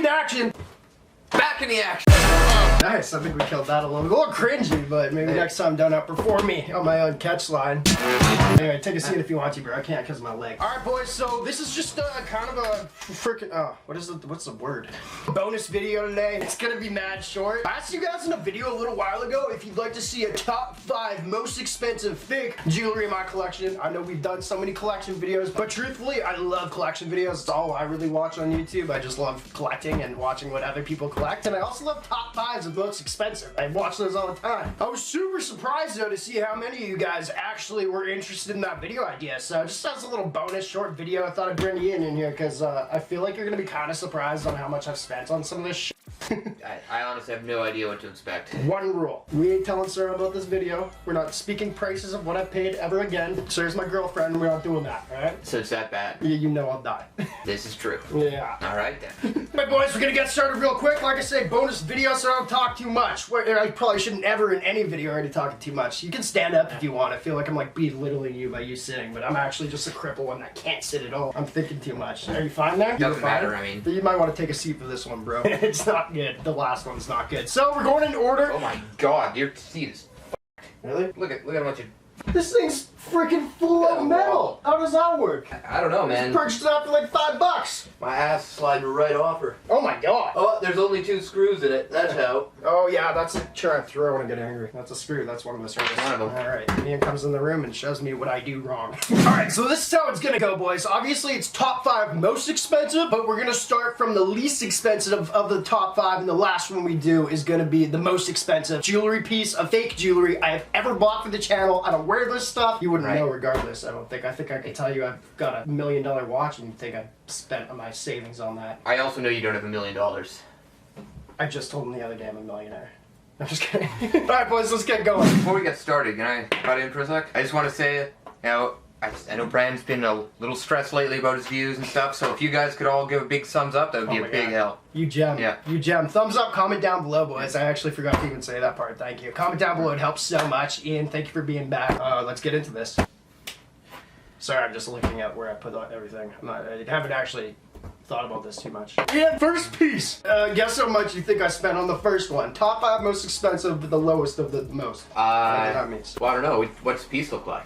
in action. Back in the action. Nice, I think we killed that a little cringy, but maybe next time don't outperform me on my own catch line. Anyway, take a seat if you want to, bro. I can't because of my leg. Alright, boys, so this is just kind of a freaking, what's the word? Bonus video today. It's gonna be mad short. I asked you guys in a video a little while ago if you'd like to see a top 5 most expensive fake jewelry in my collection. I know we've done so many collection videos, but truthfully, I love collection videos. It's all I really watch on YouTube. I just love collecting and watching what other people collect, and I also love top 5s of most expensive. I watch those all the time. I was super surprised though to see how many of you guys actually were interested in that video idea, so just as a little bonus short video, I thought I'd bring you in here because I feel like you're gonna be kind of surprised on how much I've spent on some of this shit. I honestly have no idea what to expect. One rule. We ain't telling Sarah about this video. We're not speaking prices of what I've paid ever again. Sarah's my girlfriend. We're not doing that, alright? So it's that bad? You know I'll die. This is true. Yeah. Alright then. Alright boys, we're gonna get started real quick. Like I say, bonus video so I don't talk too much. I probably shouldn't ever in any video already talking too much. You can stand up if you want. I feel like I'm like belittling you by you sitting, but I'm actually just a cripple one that can't sit at all. I'm thinking too much. Are you fine there? Doesn't matter, I mean. You might want to take a seat for this one, bro. It's not good. The last one's not good. So we're going in order. Oh my god, your seat is Really? Look at how much it... This thing's freaking full of metal. How does that work? I don't know, man. Purchased it out for like $5. My ass sliding right off her. Oh my god. Oh, there's only 2 screws in it. That's how. Oh yeah, that's a chair I throw when I get angry. That's a screw. That's one of the screws. One of them. Alright, Ian comes in the room and shows me what I do wrong. Alright, so this is how it's gonna go, boys. Obviously, it's top 5 most expensive, but we're gonna start from the least expensive of the top 5, and the last one we do is gonna be the most expensive jewelry piece of fake jewelry I have ever bought for the channel. I don't wear this stuff. You wouldn't know regardless, I don't think. I think I could tell you I've got a $1 million watch and you think I spent my savings on that. I also know you don't have $1 million. I just told him the other day I'm a millionaire. I'm just kidding. Alright boys, let's get going. Before we get started, can I cut in for a sec? I just want to say, you know, I know Brand's been a little stressed lately about his views and stuff, so if you guys could all give a big thumbs up, that would be a big help. You gem. Yeah. You gem. Thumbs up, comment down below, boys. I actually forgot to even say that part. Thank you. Comment down below. It helps so much. Ian, thank you for being back. Let's get into this. Sorry, I'm just looking at where I put everything. I haven't actually thought about this too much. Yeah, first piece. Guess how much you think I spent on the first one? Top 5 most expensive, but the lowest of the most. That means. Well, I don't know. What's the piece look like?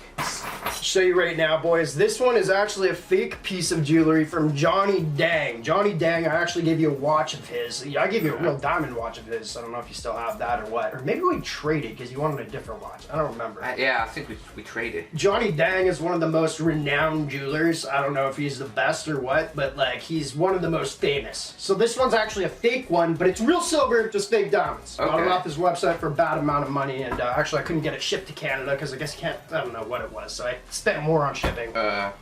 Show you right now, boys. This one is actually a fake piece of jewelry from Johnny Dang. Johnny Dang, I actually gave you a watch of his. I gave you a real diamond watch of his. I don't know if you still have that or what. Or maybe we traded because you wanted a different watch. I don't remember. Yeah, I think we traded. Johnny Dang is one of the most renowned jewelers. I don't know if he's the best or what, but like he's one of the most famous. So this one's actually a fake one, but it's real silver, just fake diamonds. Okay. Bought it off his website for a bad amount of money, and actually I couldn't get it shipped to Canada because I guess you can't, I don't know what it was, so I spent more on shipping. I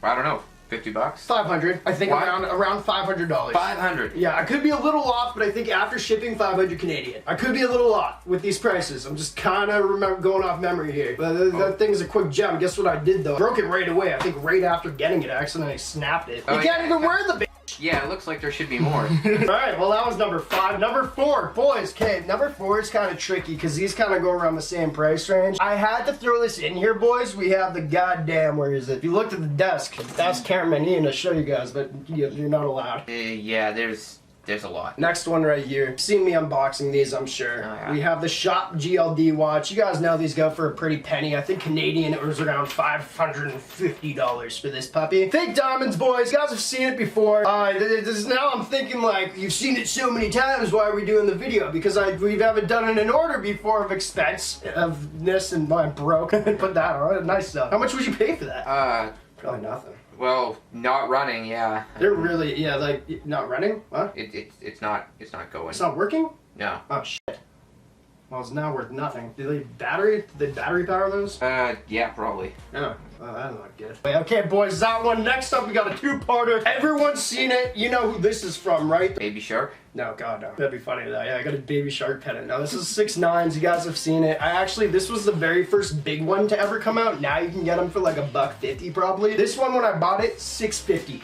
don't know, 50 bucks? 500, I think. What? around $500. 500? Yeah, I could be a little off, but I think after shipping, 500 Canadian. I could be a little off with these prices. I'm just kind of going off memory here. But that thing's a quick gem. Guess what I did though? I broke it right away. I think right after getting it, I accidentally snapped it. You can't even wear the bitch. Yeah, it looks like there should be more. Alright, well that was number 5. Number 4, boys, okay, number 4 is kind of tricky because these kind of go around the same price range. I had to throw this in here, boys. We have the goddamn, where is it? If you looked at the desk, that's cameraman Ian to show you guys, but you're not allowed. Yeah, there's a lot. Next one right here. You've seen me unboxing these, I'm sure. Oh, yeah. We have the Shop GLD watch. You guys know these go for a pretty penny. I think Canadian it was around $550 for this puppy. Fake diamonds, boys. You guys have seen it before. Now I'm thinking like, you've seen it so many times, why are we doing the video? Because we haven't done it in order before of expense, of this, and I'm broke. Put that on. Nice stuff. How much would you pay for that? Probably nothing. Well, not running, yeah. They're really, yeah, like, not running? What? It's not going. It's not working? No. Oh, shit. Well, it's now worth nothing. Did they battery power those? Yeah, probably. Oh, well, that's not good. Okay, boys, that one. Next up, we got a 2-parter. Everyone's seen it. You know who this is from, right? Baby Shark? No, God, no. That'd be funny, though. Yeah, I got a Baby Shark pendant. Now, this is 6ix9ine. You guys have seen it. This was the very first big one to ever come out. Now you can get them for like $1.50 probably. This one, when I bought it, $6.50.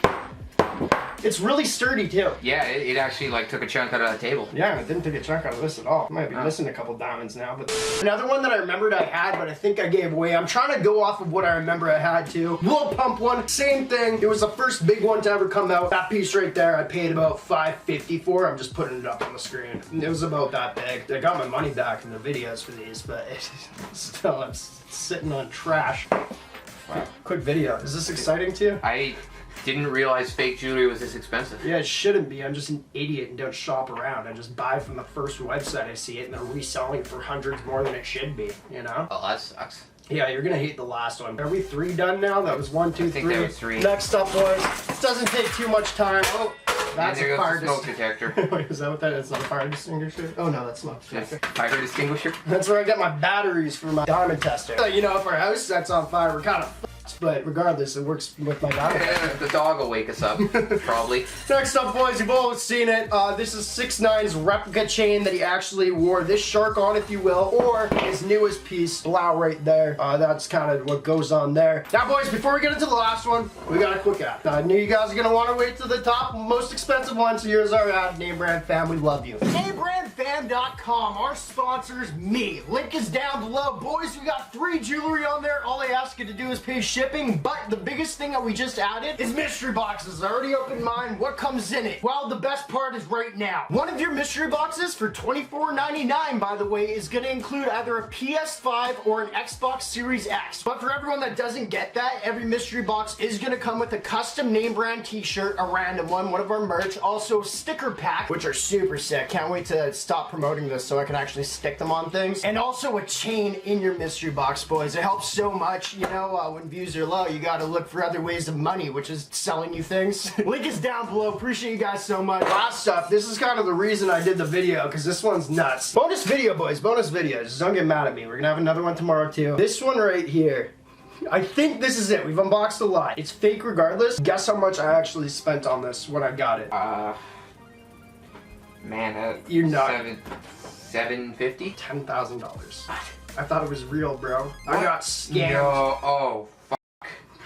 It's really sturdy too. Yeah, it actually like took a chunk out of the table. Yeah, it didn't take a chunk out of this at all. Might be missing a couple diamonds now. But another one that I remembered I had, but I think I gave away. I'm trying to go off of what I remember I had too. Blow pump one, same thing. It was the first big one to ever come out. That piece right there, I paid about $5.50 for. I'm just putting it up on the screen. It was about that big. I got my money back in the videos for these, but still, it's sitting on trash. Wow. Quick video. Is this exciting to you? I didn't realize fake jewelry was this expensive. Yeah, it shouldn't be. I'm just an idiot and don't shop around. I just buy from the first website I see it and they're reselling for hundreds more than it should be, you know? Oh, that sucks. Yeah, you're gonna hate the last one. Are we 3 done now? That was 1, 2, 3. I think that was 3. Next up, boys. It doesn't take too much time. Oh, that's and there a goes fire the smoke detector. Wait, is that what that is? Is that a fire extinguisher? Oh no, that's smoke detector. Fire extinguisher? That's where I get my batteries for my diamond tester. You know, if our house sets on fire, we're kind of but regardless, it works with my diamond tester. The dog will wake us up, probably. Next up, boys, you've all seen it. This is 6ix9ine's replica chain that he actually wore this shark on, if you will, or his newest piece, Blau, right there. That's kind of what goes on there. Now, boys, before we get into the last one, we got a quick ad. I knew you guys are going to want to wait to the top, most expensive one, so here's our ad. NameBran fam, we love you. NameBranFam.com, our sponsors, me. Link is down below. Boys, we got free jewelry on there. All I ask you to do is pay shipping, but the biggest thing that we just added is mystery boxes. I already opened mine. What comes in it? Well, the best part is right now. One of your mystery boxes for $24.99, by the way, is going to include either a PS5 or an Xbox Series X. But for everyone that doesn't get that, every mystery box is going to come with a custom NameBran t-shirt, a random one of our merch, also a sticker pack, which are super sick. Can't wait to stop promoting this so I can actually stick them on things. And also a chain in your mystery box, boys. It helps so much. You know, when views are low, you gotta look for other ways of money, which is selling you things. Link is down below. Appreciate you guys so much. Last up, this is kind of the reason I did the video, because this one's nuts. Bonus video, boys. Bonus video. Just don't get mad at me. We're gonna have another one tomorrow, too. This one right here. I think this is it. We've unboxed a lot. It's fake regardless. Guess how much I actually spent on this when I got it. Man, you're not. $750? $10,000. I thought it was real, bro. What? I got scammed. No, oh.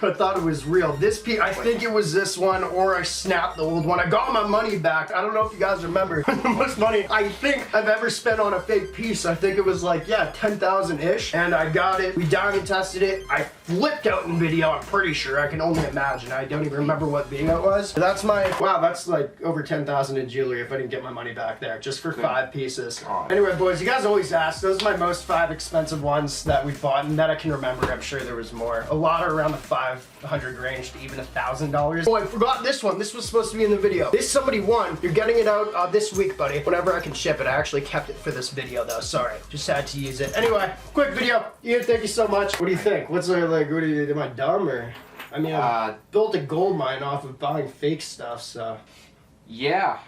I thought it was real. This piece, I think it was this one, or I snapped the old one. I got my money back. I don't know if you guys remember the most money I think I've ever spent on a fake piece. I think it was like, yeah, 10,000-ish. And I got it. We diamond tested it. I flipped out in video, I'm pretty sure. I can only imagine. I don't even remember what video it was. But that's my, wow, that's like over 10,000 in jewelry if I didn't get my money back there, just for 5 pieces. Anyway, boys, you guys always ask. Those are my most 5 expensive ones that we bought, and that I can remember. I'm sure there was more. A lot are around the 500 range to even $1,000. Oh, I forgot this one. This was supposed to be in the video. This somebody won. You're getting it out this week, buddy. Whenever I can ship it. I actually kept it for this video, though. Sorry. Just had to use it. Anyway, quick video. Ian, thank you so much. What do you think? What's like, what do you, am I dumb or? I mean, I built a gold mine off of buying fake stuff, so. Yeah,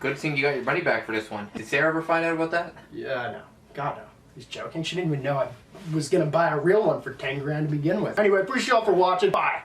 good thing you got your money back for this one. Did Sarah ever find out about that? Yeah, no. God, no. He's joking. She didn't even know I was gonna buy a real one for 10 grand to begin with. Anyway, appreciate y'all for watching. Bye.